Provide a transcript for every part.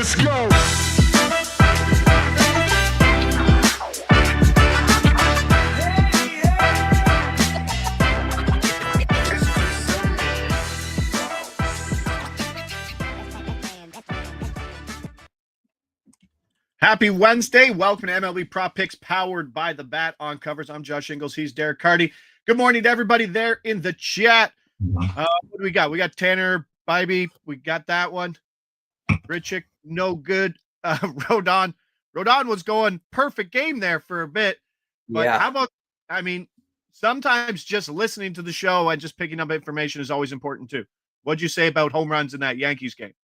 Let's go. Happy Wednesday. Welcome to MLB Prop Picks powered by the Bat on Covers. I'm Josh Ingles. He's Derek Carty. Good morning to everybody there in the chat. What do we got? We got Tanner Bybee. We got that one. Richik, no good. Rodon was going perfect game there for a bit. But How about, sometimes just listening to the show and just picking up information is always important too. What'd you say about home runs in that Yankees game?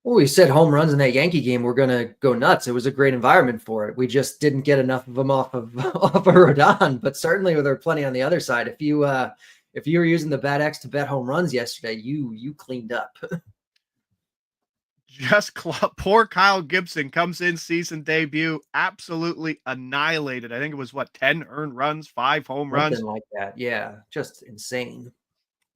Well, we said home runs in that Yankee game were going to go nuts. It was a great environment for it. We just didn't get enough of them off of Rodon, but certainly there are plenty on the other side. If you were using the BatX to bet home runs yesterday, you cleaned up. Poor Kyle Gibson comes in season debut, absolutely annihilated. I think it was 10 earned runs, 5 home runs. Something like that. Yeah, just insane.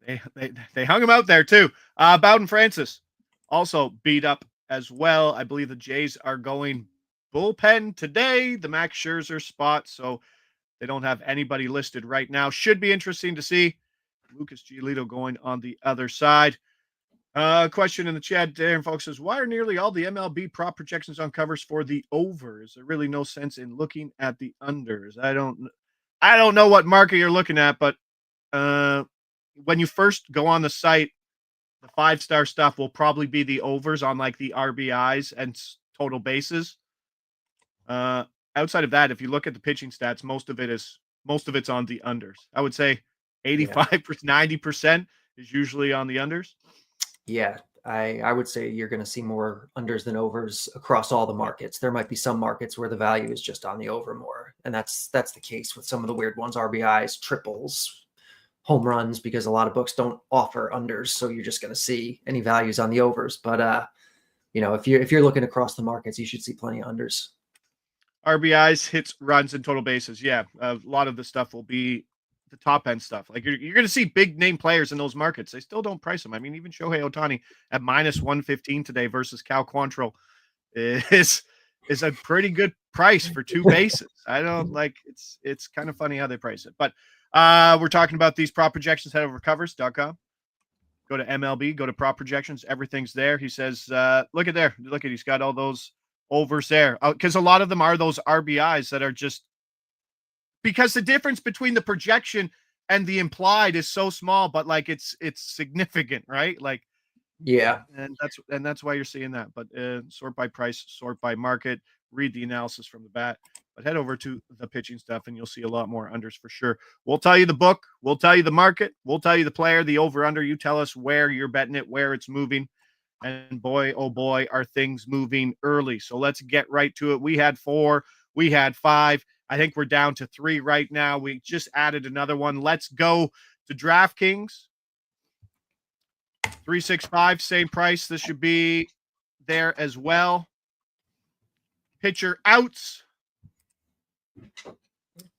They hung him out there too. Bowden Francis also beat up as well. I believe the Jays are going bullpen today, the Max Scherzer spot, so they don't have anybody listed right now. Should be interesting to see. Lucas Giolito going on the other side. Question in the chat, Darren folks says, why are nearly all the MLB prop projections on covers for the over? Is there really no sense in looking at the unders? I don't know what market you're looking at, but when you first go on the site, the 5-star stuff will probably be the overs on like the RBIs and total bases. Outside of that, if you look at the pitching stats, most of it's on the unders. I would say 85%, 90% is usually on the unders. Yeah, I would say you're going to see more unders than overs across all the markets. There might be some markets where the value is just on the over more, and that's the case with some of the weird ones: RBIs, triples, home runs, because a lot of books don't offer unders, so you're just going to see any values on the overs. But if you're looking across the markets, you should see plenty of unders. RBIs, hits, runs, and total bases. Yeah, a lot of the stuff will be the top end stuff. Like you're going to see big name players in those markets. They still don't price them. I mean, even Shohei Ohtani at -115 today versus Cal Quantrill is a pretty good price for 2 bases. I don't like it's kind of funny how they price it, but we're talking about these prop projections. Head over to covers.com. Go to MLB, go to prop projections. Everything's there. He says, look at there. Look at, he's got all those overs there. Because a lot of them are those RBIs that are just because the difference between the projection and the implied is so small, but like it's significant, right? Like, yeah. And that's why you're seeing that. But sort by price, sort by market, read the analysis from the bat. But head over to the pitching stuff and you'll see a lot more unders for sure. We'll tell you the book. We'll tell you the market. We'll tell you the player, the over-under. You tell us where you're betting it, where it's moving. And boy, oh boy, are things moving early. So let's get right to it. We had 4. We had 5. I think we're down to 3 right now. We just added another one. Let's go to DraftKings. 365, same price. This should be there as well. Pitcher outs.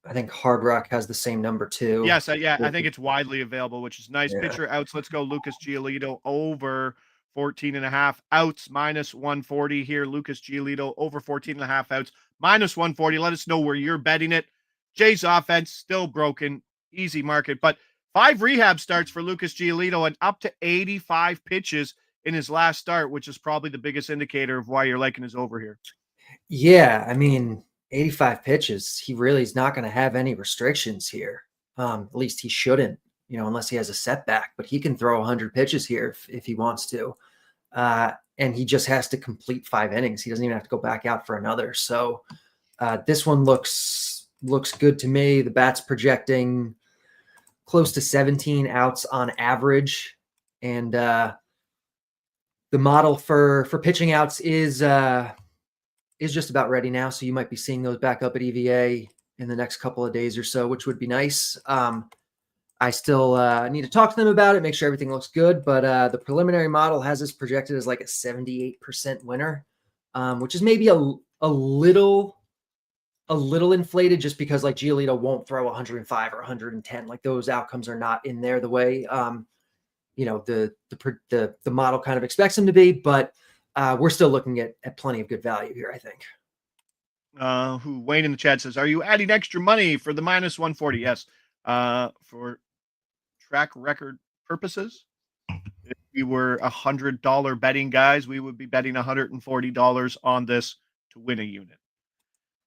I think Hard Rock has the same number too. Yes, I think it's widely available, which is nice. Yeah. Pitcher outs. Let's go Lucas Giolito over 14.5 outs, -140 here. Lucas Giolito over 14.5 outs, -140. Let us know where you're betting it. Jay's offense still broken, easy market, but 5 rehab starts for Lucas Giolito and up to 85 pitches in his last start, which is probably the biggest indicator of why you're liking his over here. Yeah, I mean, 85 pitches. He really is not going to have any restrictions here. At least he shouldn't, unless he has a setback. But he can throw 100 pitches here if he wants to. And he just has to complete 5 innings. He doesn't even have to go back out for another. So this one looks good to me. The bat's projecting close to 17 outs on average. And the model for pitching outs is just about ready now. So you might be seeing those back up at EVA in the next couple of days or so, which would be nice. I still need to talk to them about it, make sure everything looks good. But the preliminary model has this projected as like a 78% winner, which is maybe a little inflated just because like Giolito won't throw 105 or 110. Like those outcomes are not in there the way, the model kind of expects him to be. But we're still looking at plenty of good value here, I think. Who Wayne in the chat says, are you adding extra money for the minus 140? Yes. For track record purposes, if we were $100 betting guys, we would be betting $140 on this to win a unit.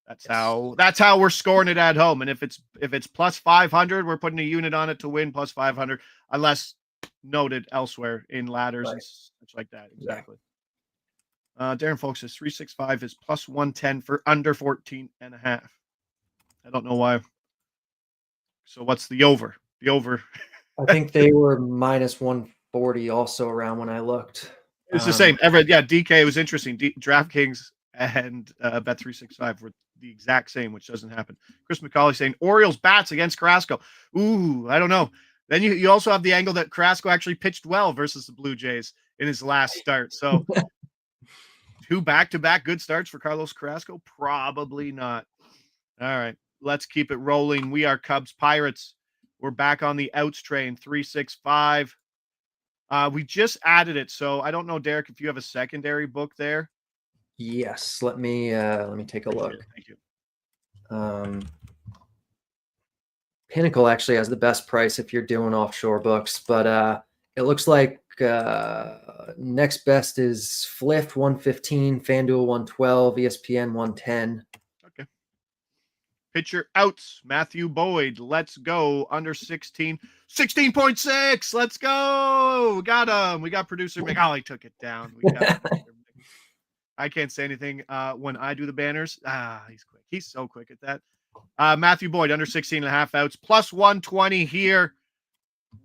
That's how we're scoring it at home. And if it's plus 500, we're putting a unit on it to win plus 500, unless noted elsewhere in ladders and such like that. Exactly. Darren Folks says 365 is plus 110 for under 14.5. I don't know why. So what's the over? The over. I think they were minus 140 also around when I looked. It's the same. DK was interesting. DraftKings and Bet365 were the exact same, which doesn't happen. Chris McCauley saying Orioles bats against Carrasco. Ooh, I don't know. Then you also have the angle that Carrasco actually pitched well versus the Blue Jays in his last start. So 2 back-to-back good starts for Carlos Carrasco? Probably not. All right, let's keep it rolling. We are Cubs Pirates. We're back on the outs train, 365. We just added it, so I don't know, Derek, if you have a secondary book there. Yes, let me take a look. Thank you. Pinnacle actually has the best price if you're doing offshore books, but it looks like next best is Flift 115, FanDuel 112, ESPN 110. Okay. Pitcher outs, Matthew Boyd. Let's go. Under 16. 16.6. Let's go. We got him. We got producer Mick. Oh, he took it down. We got I can't say anything when I do the banners. He's quick. He's so quick at that. Matthew Boyd, under 16.5 outs, plus 120 here.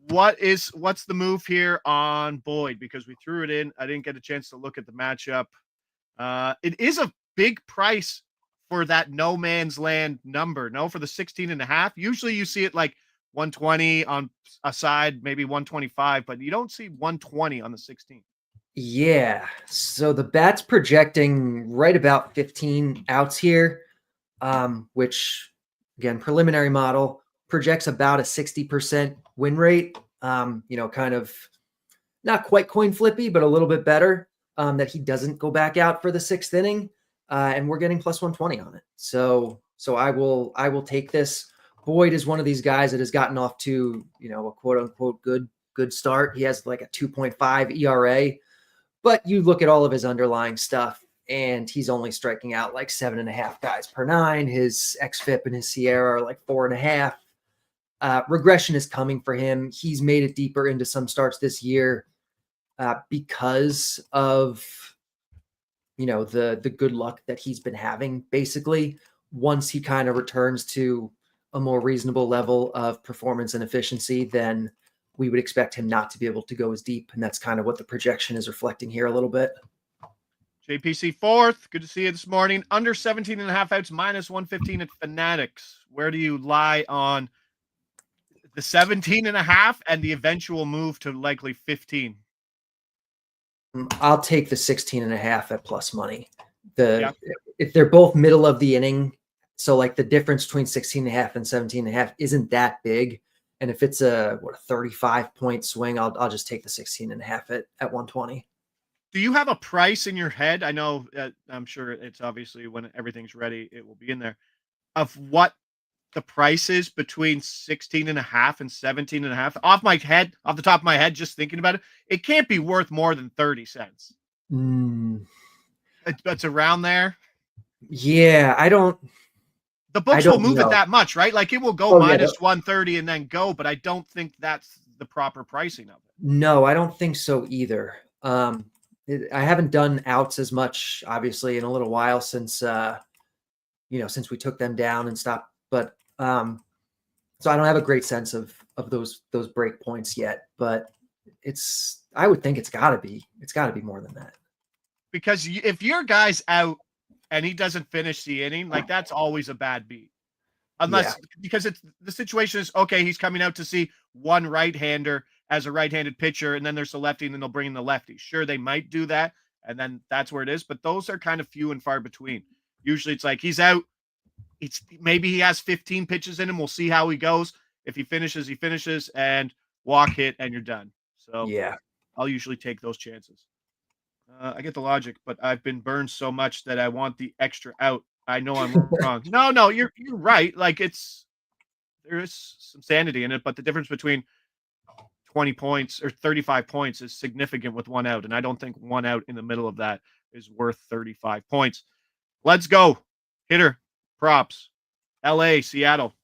What's the move here on Boyd? Because we threw it in. I didn't get a chance to look at the matchup. It is a big price for that no man's land number. No, for the 16.5. Usually you see it like 120 on a side, maybe 125, but you don't see 120 on the 16. Yeah. So the bat's projecting right about 15 outs here, which again, preliminary model projects about a 60% win rate. Kind of not quite coin flippy, but a little bit better, that he doesn't go back out for the 6th inning. And we're getting plus 120 on it. So I will take this. Boyd is one of these guys that has gotten off to, a quote unquote good start. He has like a 2.5 ERA, but you look at all of his underlying stuff and he's only striking out like 7.5 guys per 9. His xFIP and his Sierra are like 4.5. Regression is coming for him. He's made it deeper into some starts this year because of, the good luck that he's been having. Basically, once he kind of returns to a more reasonable level of performance and efficiency, then we would expect him not to be able to go as deep. And that's kind of what the projection is reflecting here a little bit. JPC 4th. Good to see you this morning. Under 17.5 outs, minus 115 at Fanatics. Where do you lie on the 17.5 and the eventual move to likely 15? I'll take the 16.5 at plus money. If they're both middle of the inning, so like the difference between 16.5 and 17.5 isn't that big. And if it's a 35-point swing, I'll just take the 16.5 at 120. Do you have a price in your head? I know, I'm sure it's obviously when everything's ready, it will be in there, of what the price is between 16.5 and 17.5. Off the top of my head, just thinking about it, it can't be worth more than 30 cents. It's around there. Yeah, the books will move it that much, right? Like it will go minus 130 and then go, but I don't think that's the proper pricing of it. No, I don't think so either. I haven't done outs as much, obviously, in a little while since we took them down and stopped. But so I don't have a great sense of those break points yet. But I would think it's got to be more than that. Because if your guy's out and he doesn't finish the inning, like that's always a bad beat. Because the situation is, okay, he's coming out to see one right-hander as a right-handed pitcher, and then there's the lefty, and then they'll bring in the lefty. Sure, they might do that, and then that's where it is, but those are kind of few and far between. Usually it's like he's out. Maybe he has 15 pitches in him. We'll see how he goes. If he finishes, he finishes, and walk hit, and you're done. So yeah, I'll usually take those chances. I get the logic, but I've been burned so much that I want the extra out. I know I'm wrong. No, you're right. Like there is some sanity in it, but the difference between 20 points or 35 points is significant with one out, and I don't think one out in the middle of that is worth 35 points. Let's go. Hitter props. LA, Seattle.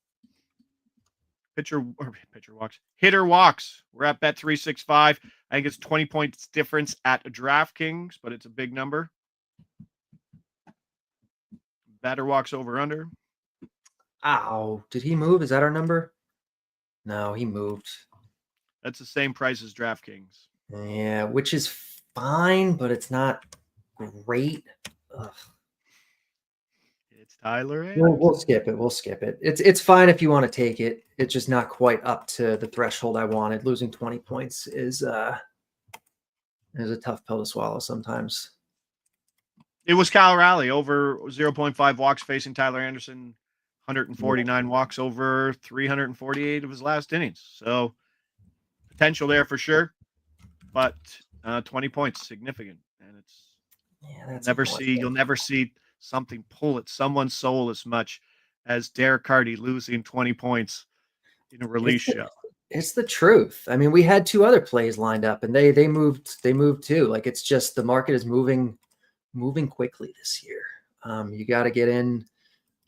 Pitcher walks. Hitter walks. We're at Bet 365. I think it's 20 points difference at DraftKings, but it's a big number. Batter walks over under. Ow. Did he move? Is that our number? No, he moved. That's the same price as DraftKings. Yeah, which is fine, but it's not great. Ugh. It's Tyler Anderson. We'll skip it. We'll skip it. It's fine if you want to take it. It's just not quite up to the threshold I wanted. Losing 20 points is a tough pill to swallow sometimes. It was Kyle Raleigh over 0.5 walks facing Tyler Anderson, 149 walks over 348 of his last innings. So potential there for sure, but 20 points significant, and it's you'll never see something pull at someone's soul as much as Derek Carty losing 20 points in a release show. It's the truth. I mean, we had two other plays lined up, and they moved too. Like, it's just the market is moving quickly this year. You got to get in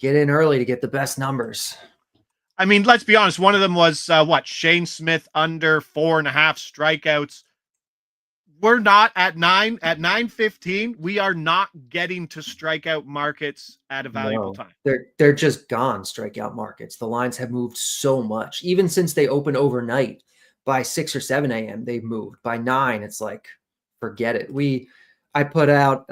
early to get the best numbers. I mean, let's be honest. One of them was Shane Smith under 4.5 strikeouts. We're not at 9:15. We are not getting to strikeout markets at a valuable time. They're just gone, strikeout markets. The lines have moved so much. Even since they opened overnight, by 6 or 7 a.m. they've moved. By 9, it's like, forget it. I put out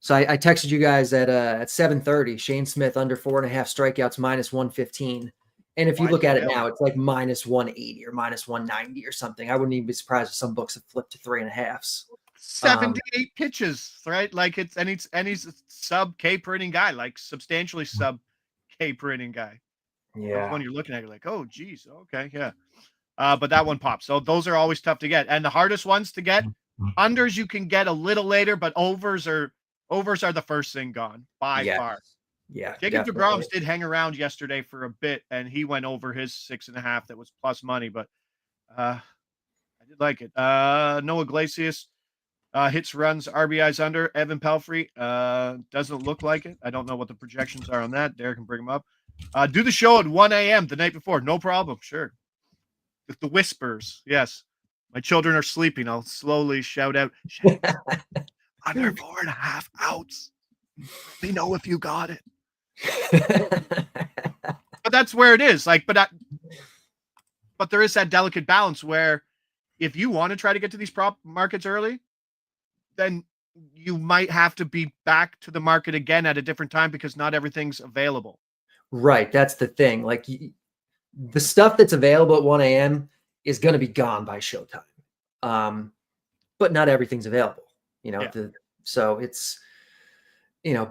so I texted you guys at 7:30, Shane Smith under 4.5 strikeouts -115. And if you look at it now, it's like -180 or -190 or something. I wouldn't even be surprised if some books have flipped to 3.5s. 78 pitches, right? Like he's a sub K per inning guy, like substantially sub K per inning guy. Yeah. When you're looking at it, like, oh geez, okay, yeah. But that one pops. So those are always tough to get. And the hardest ones to get, unders you can get a little later, but overs are the first thing gone by far. Yeah. Jacob deGrom did hang around yesterday for a bit, and he went over his 6.5 that was plus money, but I did like it. Noah Iglesias hits, runs, RBIs under. Evan Pelfrey doesn't look like it. I don't know what the projections are on that. Derek can bring them up. Do the show at 1 a.m. the night before. No problem. Sure. With the whispers. Yes. My children are sleeping. I'll slowly shout out, under 4.5 outs. Let me know if you got it. But that's where it is. Like, but there is that delicate balance where if you want to try to get to these prop markets early, then you might have to be back to the market again at a different time because not everything's available. Right. That's the thing. Like, the stuff that's available at 1 a.m. is going to be gone by showtime. But not everything's available, so it's,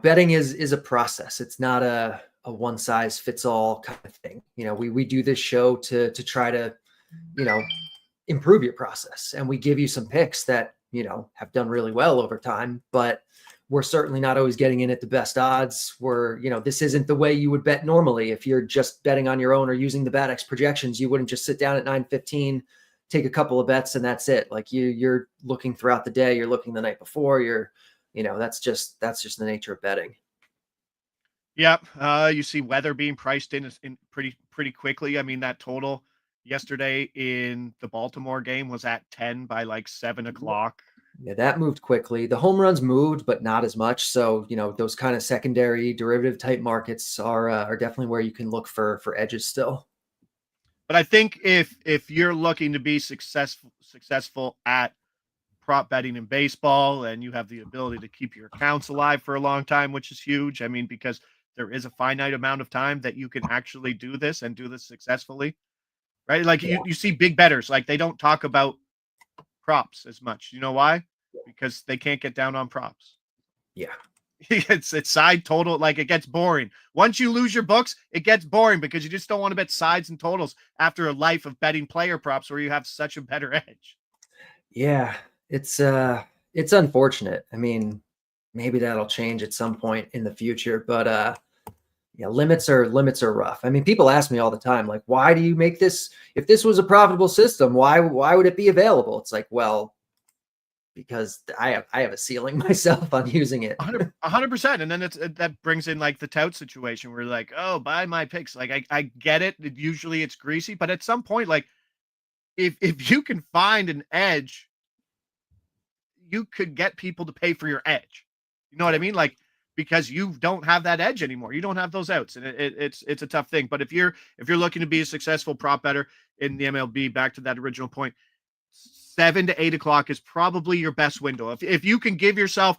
betting is a process. It's not a one size fits all kind of thing. We do this show to try to, improve your process, and we give you some picks that, have done really well over time, but we're certainly not always getting in at the best odds. This isn't the way you would bet normally. If you're just betting on your own or using the BATX projections, you wouldn't just sit down at 9:15, take a couple of bets, and that's it. Like, you're looking throughout the day, you're looking the night before, that's just the nature of betting. Yep. You see weather being priced in pretty quickly. I mean, that total yesterday in the Baltimore game was at 10 by like 7 o'clock. Yeah, that moved quickly. The home runs moved, but not as much. So, those kind of secondary derivative type markets are definitely where you can look for edges still. But I think if you're looking to be successful at prop betting in baseball, and you have the ability to keep your accounts alive for a long time, which is huge. I mean, because there is a finite amount of time that you can actually do this and do this successfully, right? Like, you see big bettors, like, they don't talk about props as much. You know why? Because they can't get down on props. Yeah. It's side total. Like, it gets boring. Once you lose your books, it gets boring because you just don't want to bet sides and totals after a life of betting player props where you have such a better edge. Yeah. It's it's unfortunate. I mean, maybe that'll change at some point in the future, but yeah, limits are rough. I mean, people ask me all the time, like, why do you make this? If this was a profitable system, why would it be available? It's like, well, because I have a ceiling myself on using it. 100%. And then that brings in like the tout situation where like, oh, buy my picks. Like I get it. Usually it's greasy, but at some point, like if you can find an edge, you could get people to pay for your edge. You know what I mean? Like, because you don't have that edge anymore. You don't have those outs. And it's a tough thing. But if you're looking to be a successful prop better in the MLB, back to that original point, 7 to 8 o'clock is probably your best window. If you can give yourself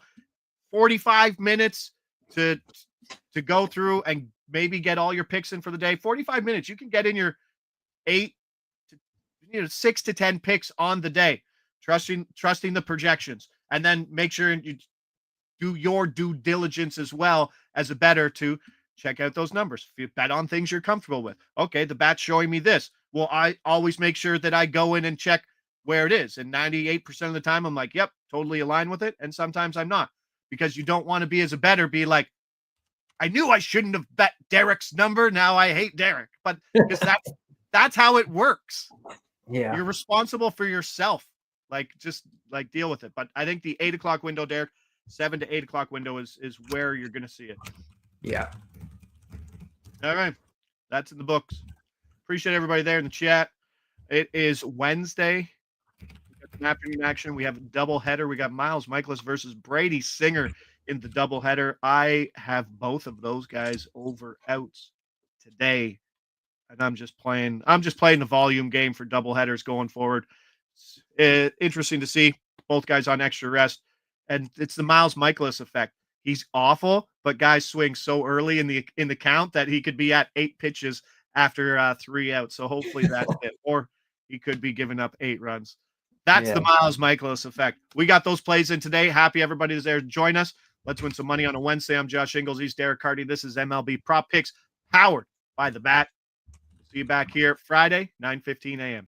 45 minutes to go through and maybe get all your picks in for the day, 45 minutes, you can get in your 6 to 10 picks on the day, trusting the projections, and then make sure you do your due diligence as well as a bettor to check out those numbers. If you bet on things you're comfortable with, okay, the bat's showing me this. Well, I always make sure that I go in and check where it is. And 98% of the time, I'm like, yep, totally aligned with it. And sometimes I'm not, because you don't want to be, as a bettor, be like, I knew I shouldn't have bet Derek's number. Now I hate Derek. But because that's how it works. Yeah. You're responsible for yourself. Like, just like deal with it. But I think the 8 o'clock window, Derek, 7 to 8 o'clock window is where you're going to see it. Yeah. All right. That's in the books. Appreciate everybody there in the chat. It is Wednesday. We got some afternoon action. We have a double header. We got Miles Michaelis versus Brady Singer in the double header. I have both of those guys over outs today. And I'm just playing the volume game for double headers going forward. Interesting to see both guys on extra rest. And it's the Miles Michaelis effect. He's awful, but guys swing so early in the count that he could be at 8 pitches after 3 outs. So hopefully that's it. Or he could be giving up 8 runs. That's the Miles Michaelis effect. We got those plays in today. Happy everybody's there to join us. Let's win some money on a Wednesday. I'm Josh Ingles. He's Derek Carty. This is MLB Prop Picks, powered by The Bat. See you back here Friday, 9:15 a.m.